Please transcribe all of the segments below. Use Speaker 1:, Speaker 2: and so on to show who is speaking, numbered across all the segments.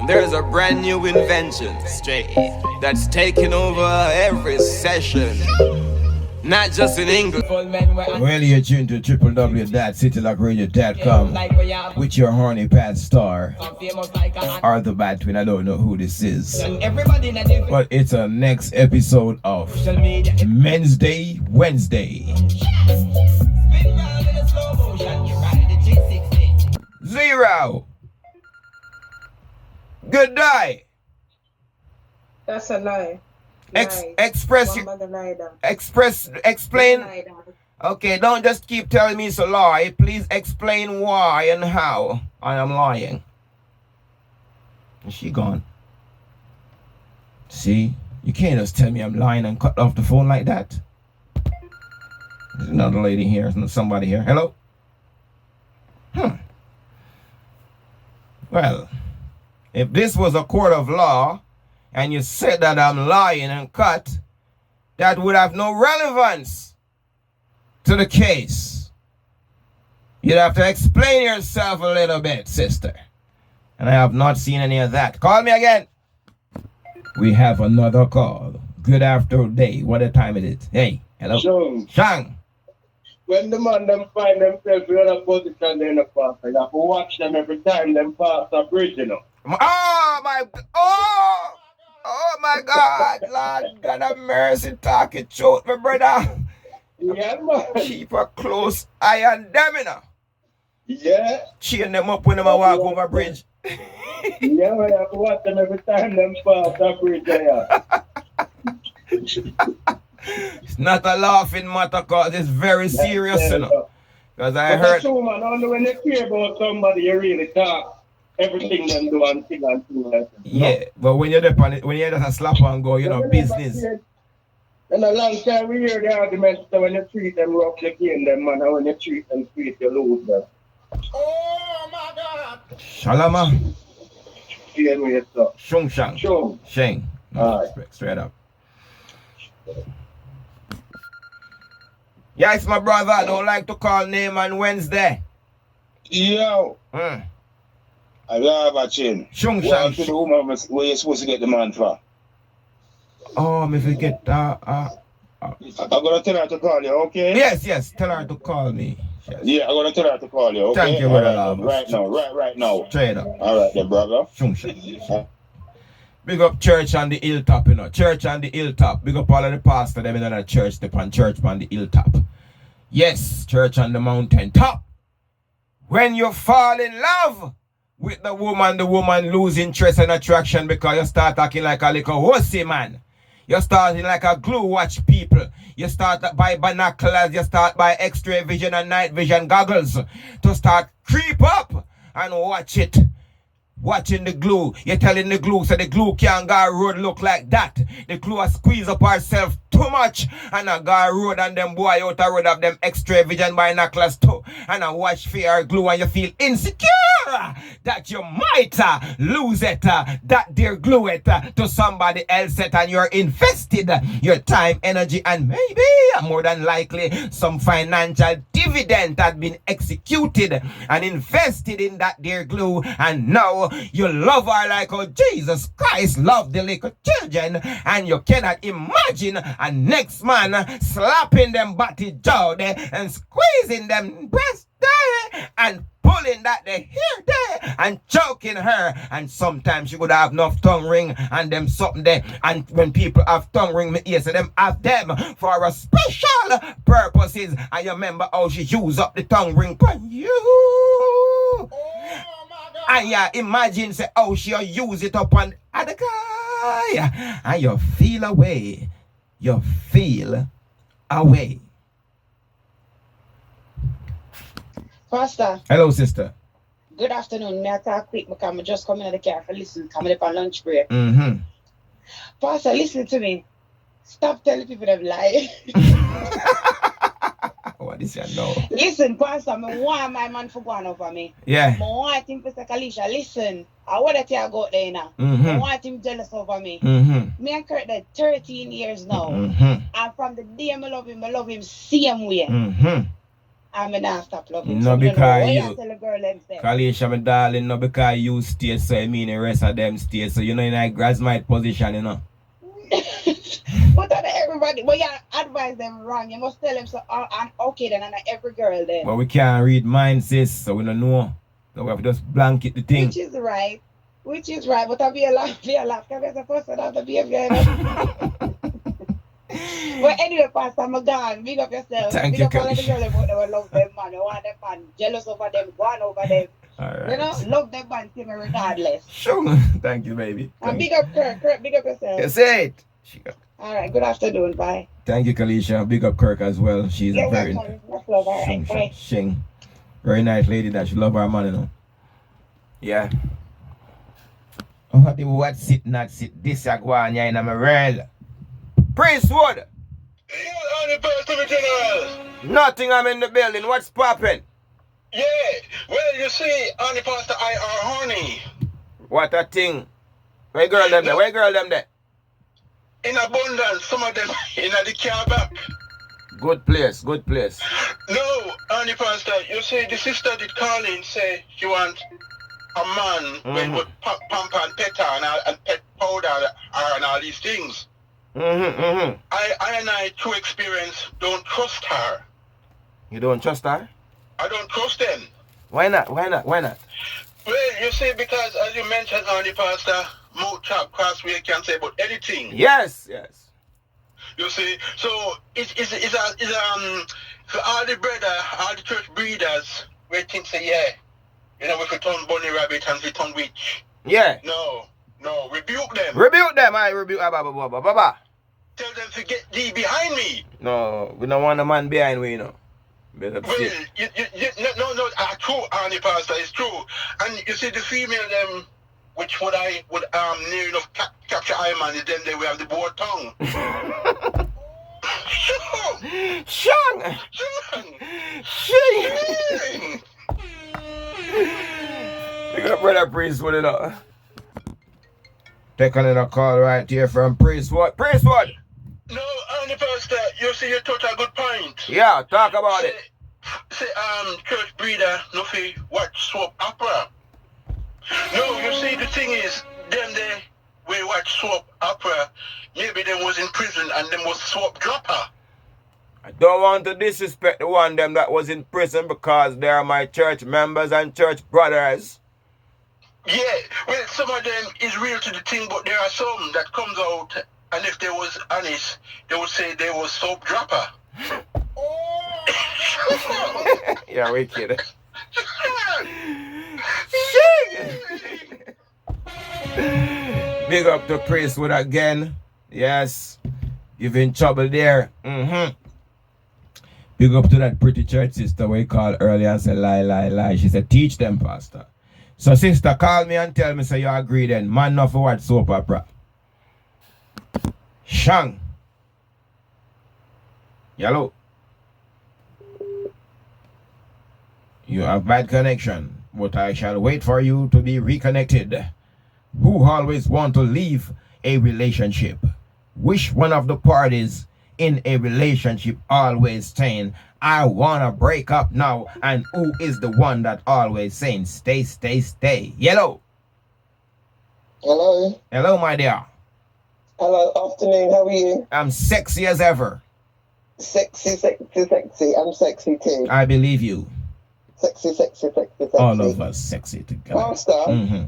Speaker 1: There's a brand new invention, straight, that's taking over every session. Not just in English.
Speaker 2: Well, you're tuned to www.citylockradio.com with your horny pad star, Arthur Bad Twin. I don't know who this is, but it's a next episode of Men's Day Wednesday. Zero. Good day.
Speaker 3: That's a lie.
Speaker 2: Explain. Okay, don't just keep telling me it's a lie. Please explain why and how I am lying. Is she gone? See, you can't just tell me I'm lying and cut off the phone like that. There's another lady here. Somebody here. Hello? Well, if this was a court of law, and you said that I'm lying and cut, that would have no relevance to the case. You'd have to explain yourself a little bit, sister. And I have not seen any of that. Call me again. We have another call. Good afternoon. What a time it is. Hey, hello. Shang.
Speaker 4: When the man them find themselves in a position in the park, you have to watch them every time them pass a bridge, you know.
Speaker 2: Oh my God, Lord God have mercy, talking truth, my brother.
Speaker 4: Yeah, man.
Speaker 2: Keep a close eye on them, you know.
Speaker 4: Yeah.
Speaker 2: Chain them up when they walk over a bridge.
Speaker 4: Yeah, we have to watch them every time them pass a bridge, yeah.
Speaker 2: It's not a laughing matter, cause it's very serious, you know. Because I heard.
Speaker 4: That's true, man. Only when you care about somebody, you really talk. Everything them do and thing like that.
Speaker 2: Yeah, but when you're there on it, when you're just a slap and go, you know, business.
Speaker 4: And a long time we hear the arguments that when you treat them rough, you gain them, man, and when you treat them sweet, you lose them.
Speaker 1: Oh my God!
Speaker 2: Shalama.
Speaker 4: Yeah, me, sir.
Speaker 2: Shung Shang.
Speaker 4: Shung.
Speaker 2: Shang.
Speaker 4: Alright.
Speaker 2: Straight up. Yeah, it's my brother. I don't like to call name on Wednesday.
Speaker 4: Yo. I love a chin.
Speaker 2: Shung Shang.
Speaker 4: What to the woman where you supposed to get the man for?
Speaker 2: Oh, me forget.
Speaker 4: I'm gonna tell her to call you, okay?
Speaker 2: Yes. Tell her to call me. Yes.
Speaker 4: Yeah, I'm gonna tell her to call you, okay?
Speaker 2: Thank you, brother.
Speaker 4: Right now.
Speaker 2: Straight up.
Speaker 4: Alright then, brother.
Speaker 2: Shung Shang. Big up church on the hilltop, you know. Church on the hilltop. Big up all of the pastor them in the church, church on the hilltop. Yes, church on the mountain top. When you fall in love with the woman lose interest and attraction because you start acting like a little wussy man. You start like a glue watch people. You start by binoculars, you start by X-ray vision and night vision goggles to start creep up and watch it. Watching the glue, you're telling the glue so the glue can't go road look like that. The glue has squeezed up herself too much and I go road and them boy out the road of them X-ray vision binoculars too. And I watch for her glue and you feel insecure that you might lose it, that dear glue it to somebody else and you're invested your time, energy and maybe more than likely some financial dividend had been executed and invested in that dear glue and now you love her like how Jesus Christ loved the little children and you cannot imagine a next man slapping them body jaw there and squeezing them breast there and pulling that they hair there and choking her and sometimes she would have enough tongue ring and them something there and when people have tongue ring me ear so them have them for a special purposes and you remember how she use up the tongue ring for you. And yeah, imagine say, oh, she'll use it up on other guy. And you feel away. You feel away.
Speaker 3: Pastor.
Speaker 2: Hello, sister.
Speaker 3: Good afternoon. May I talk quick because I'm just coming out of the car for listen. Coming up on lunch break. Pastor, listen to me. Stop telling people them lie.
Speaker 2: What is your no?
Speaker 3: Listen, Pastor, I want my man for going over me.
Speaker 2: Yeah.
Speaker 3: I want him to take Alicia. Listen, I want to tell go there now. I want him jealous over me. Me and Kurt that 13 years now. And from the day I love him same way. I'm not stop loving.
Speaker 2: No,
Speaker 3: So me don't know
Speaker 2: because
Speaker 3: what
Speaker 2: you-
Speaker 3: tell the girl them say.
Speaker 2: Kalisha, my darling, no, because you stay, so I mean the rest of them stay. So, you know, in a grasmite position, you know.
Speaker 3: But not everybody, but you advise them wrong. You must tell them so. And okay, then, and not every girl then.
Speaker 2: But we can't read minds, sis, so we don't know. So we have to just blanket the thing.
Speaker 3: Which is right. Which is right. But I'll be a laugh. Because you're supposed to have to be a girl. But anyway, Pastor, I'm gone. Big up yourself.
Speaker 2: Thank
Speaker 3: Big
Speaker 2: you,
Speaker 3: up all of the
Speaker 2: Kalisha.
Speaker 3: girls that love them, man. You want them, man. Jealous over them. Go on over them.
Speaker 2: All right.
Speaker 3: You know, love them, man. See me regardless.
Speaker 2: Sure. Thank you, baby.
Speaker 3: And big up Kirk. Kirk, big up yourself.
Speaker 2: You say it.
Speaker 3: All right. Good afternoon. Bye.
Speaker 2: Thank you, Kalisha. Big up Kirk as well. She's
Speaker 3: You're
Speaker 2: a very
Speaker 3: welcome. Much love. All right. Bye.
Speaker 2: shing. Very nice lady that she love her man, you know. Yeah. What sit not sit this a go on in my world. Prince Wood.
Speaker 4: You on the Pastor General.
Speaker 2: Nothing, I'm in the building. What's popping?
Speaker 4: Yeah. Well, you see, on the Pastor I are horny.
Speaker 2: What a thing. Where girl them there? Where girl them there?
Speaker 4: In abundance, some of them in the car back.
Speaker 2: Good place, good place.
Speaker 4: No, on the Pastor, you see, the sister did call in, say she want a man with pump and pet and pet powder and all these things. I through experience, don't trust her.
Speaker 2: You don't trust her?
Speaker 4: I don't trust them.
Speaker 2: Why not? Why not? Why not?
Speaker 4: Well, you see, because as you mentioned on the Pastor, mouth chop, crossway can say about anything.
Speaker 2: Yes, yes.
Speaker 4: You see, so it's for all the brother, all the church breeders, we think say, yeah, you know, if we turn bunny rabbit and we turn witch.
Speaker 2: Yeah.
Speaker 4: No, rebuke them.
Speaker 2: Rebuke them, I rebuke Baba.
Speaker 4: Tell them to get thee behind me.
Speaker 2: No, we don't want a man behind we, you know. Better
Speaker 4: Well,
Speaker 2: sit.
Speaker 4: no, true, Arnie Pastor, it's true. And you see the female them, which would near enough capture Iron is them they will have the board tongue.
Speaker 2: Shang! Shang! You got brother Prince Wood, you know. Take another call right here from Prince Wood. Prince Wood!
Speaker 4: No, Arnie Pastor, you see you touch a good point.
Speaker 2: Yeah, talk about it.
Speaker 4: Say, church breeder, no fee, watch soap opera. No, you see, the thing is, them they, we watch soap opera, maybe them was in prison and them was soap dropper.
Speaker 2: I don't want to disrespect the one them that was in prison because they are my church members and church brothers.
Speaker 4: Yeah, well, some of them is real to the thing, but there are some that comes out, and if they was honest, they would say they was soap dropper.
Speaker 2: Yeah, wicked. Big up to Prince Wood again. Yes. You've in trouble there. Big up to that pretty church sister we called earlier and said lie. She said teach them, Pastor. So sister, call me and tell me say you agree then. Man not for what soap opera. Shang. Yellow. You have bad connection, but I shall wait for you to be reconnected. Who always want to leave a relationship? Which one of the parties in a relationship always saying, I wanna break up now, and who is the one that always saying, stay? Yellow.
Speaker 5: Hello.
Speaker 2: Hello, my dear.
Speaker 5: Hello, afternoon, how are you?
Speaker 2: I'm sexy as ever.
Speaker 5: Sexy. I'm sexy too.
Speaker 2: I believe you.
Speaker 5: Sexy.
Speaker 2: All of us sexy together.
Speaker 5: Pastor,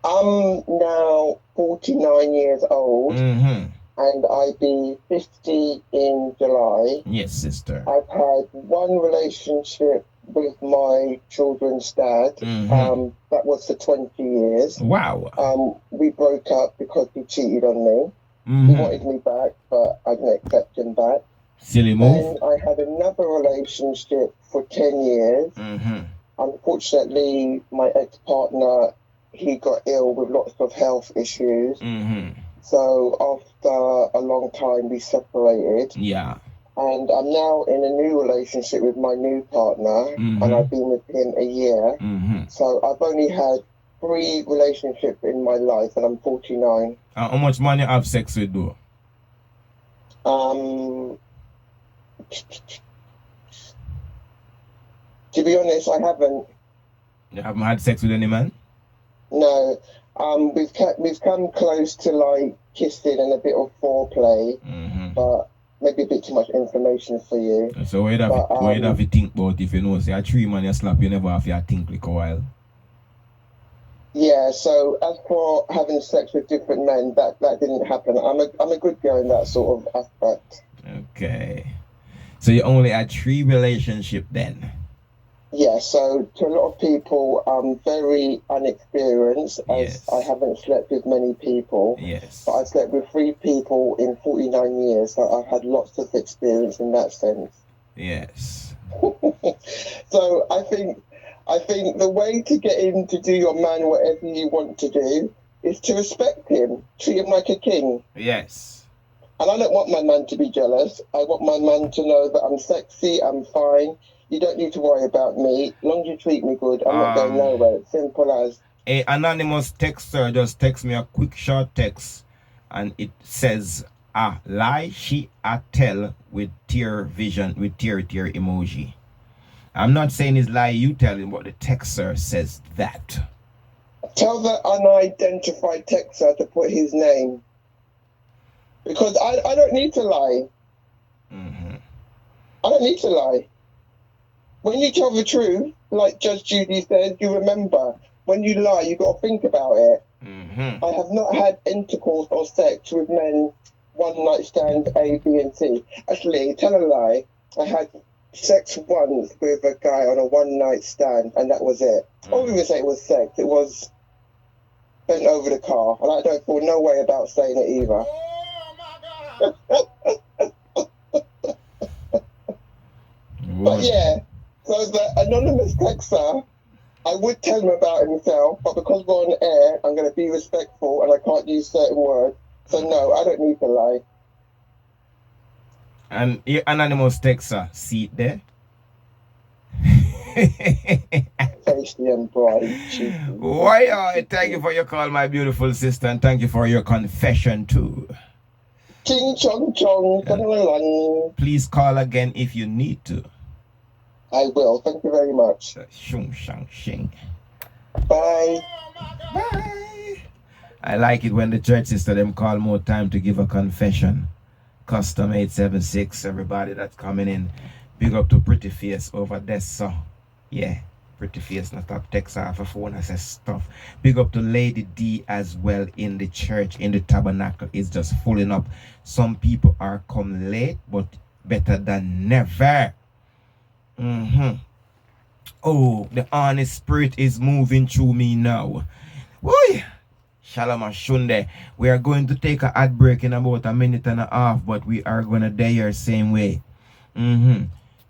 Speaker 5: I'm now 49 years old, and I'll be 50 in July.
Speaker 2: Yes, sister.
Speaker 5: I've had one relationship with my children's dad. That was for 20 years.
Speaker 2: Wow.
Speaker 5: We broke up because he cheated on me. He wanted me back, but I didn't accept him back.
Speaker 2: Silly move.
Speaker 5: Then I had another relationship for 10 years. Unfortunately, my ex-partner, he got ill with lots of health issues. So after a long time, we separated.
Speaker 2: Yeah.
Speaker 5: And I'm now in a new relationship with my new partner, and I've been with him a year. So I've only had 3 relationships in my life, and I'm 49.
Speaker 2: How much money you have sex with, though?
Speaker 5: To be honest, I haven't.
Speaker 2: You haven't had sex with any man?
Speaker 5: No. We've come close to like kissing and a bit of foreplay, but maybe a bit too much information for you.
Speaker 2: So what you have to think about if you know, say a 3 man you slap, you never have to think like a while?
Speaker 5: Yeah, so as for having sex with different men, that didn't happen. I'm a good girl in that sort of aspect.
Speaker 2: Okay. So you only had 3 relationships then?
Speaker 5: Yeah, so to a lot of people, I'm very unexperienced as I haven't slept with many people.
Speaker 2: Yes.
Speaker 5: But I've slept with 3 people in 49 years, so I've had lots of experience in that sense.
Speaker 2: Yes.
Speaker 5: So I think the way to get him to do your man whatever you want to do is to respect him, treat him like a king.
Speaker 2: Yes.
Speaker 5: And I don't want my man to be jealous. I want my man to know that I'm sexy, I'm fine. You don't need to worry about me. As long as you treat me good, I'm not going nowhere. It's simple as.
Speaker 2: A anonymous texter just text me a quick short text, and it says, lie she a tell with tear vision, with tear emoji. I'm not saying it's lie you telling, but the texter says that.
Speaker 5: Tell the unidentified texter to put his name. Because I don't need to lie. I don't need to lie. When you tell the truth, like Judge Judy said, you remember. When you lie, you got to think about it. I have not had intercourse or sex with men, one night stand, A, B, and C. Actually, tell a lie. I had sex once with a guy on a one night stand, and that was it. I wouldn't even say it was sex. It was bent over the car, and I don't feel no way about saying it either. But yeah. So the anonymous texter, I would tell him about himself, but because we're on air, I'm going to be respectful and I can't use certain words. So no, I don't need to lie.
Speaker 2: And your anonymous texter, see it there?
Speaker 5: Tasty and bright.
Speaker 2: Why? Thank you for your call, my beautiful sister, and thank you for your confession too.
Speaker 5: Ching chong chong.
Speaker 2: Please call again if you need to.
Speaker 5: I will. Thank you very much.
Speaker 2: Shung shang shing.
Speaker 5: Bye.
Speaker 2: Bye. I like it when the church sister them call more time to give a confession. Custom 876, everybody that's coming in. Big up to Pretty Face over there, so yeah. Pretty Face not up text off a phone and says stuff. Big up to Lady D as well in the church, in the tabernacle. It's just filling up. Some people are come late, but better than never. Oh, the honest spirit is moving through me now. Woo! Shalom Shunde. We are going to take an ad break in about a minute and a half, but we are going to die here same way.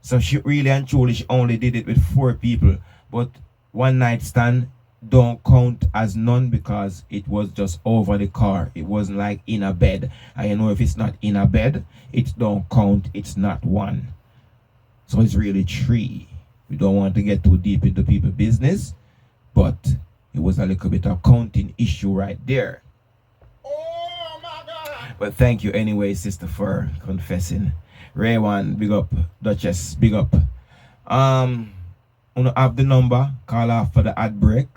Speaker 2: So she really and truly, she only did it with 4 people. But one night stand don't count as none because it was just over the car. It wasn't like in a bed. And you know if it's not in a bed, it don't count. It's not 1. So it's really 3. We don't want to get too deep into people's business, but it was a little bit of counting issue right there.
Speaker 4: Oh my God.
Speaker 2: But thank you anyway, sister, for confessing. Ray1, big up. Duchess, big up. You have the number, call after the ad break.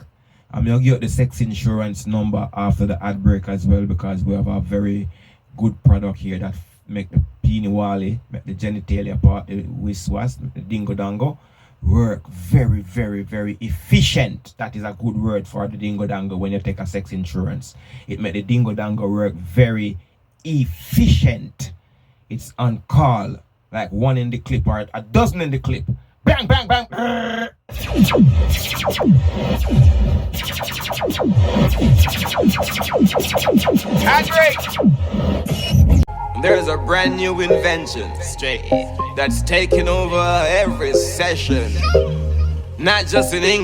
Speaker 2: I'm going to get the sex insurance number after the ad break as well, because we have a very good product here that make the peenie wally, make the genitalia part, the wiswas, the dingo dango work very, very, very efficient. That is a good word for the dingo dango when you take a sex insurance. It make the dingo dango work very efficient. It's on call, like 1 in the clip or a dozen in the clip. Bang, bang, bang. Ad break.
Speaker 1: There's a brand new invention, straight, that's taking over every session. Not just in English.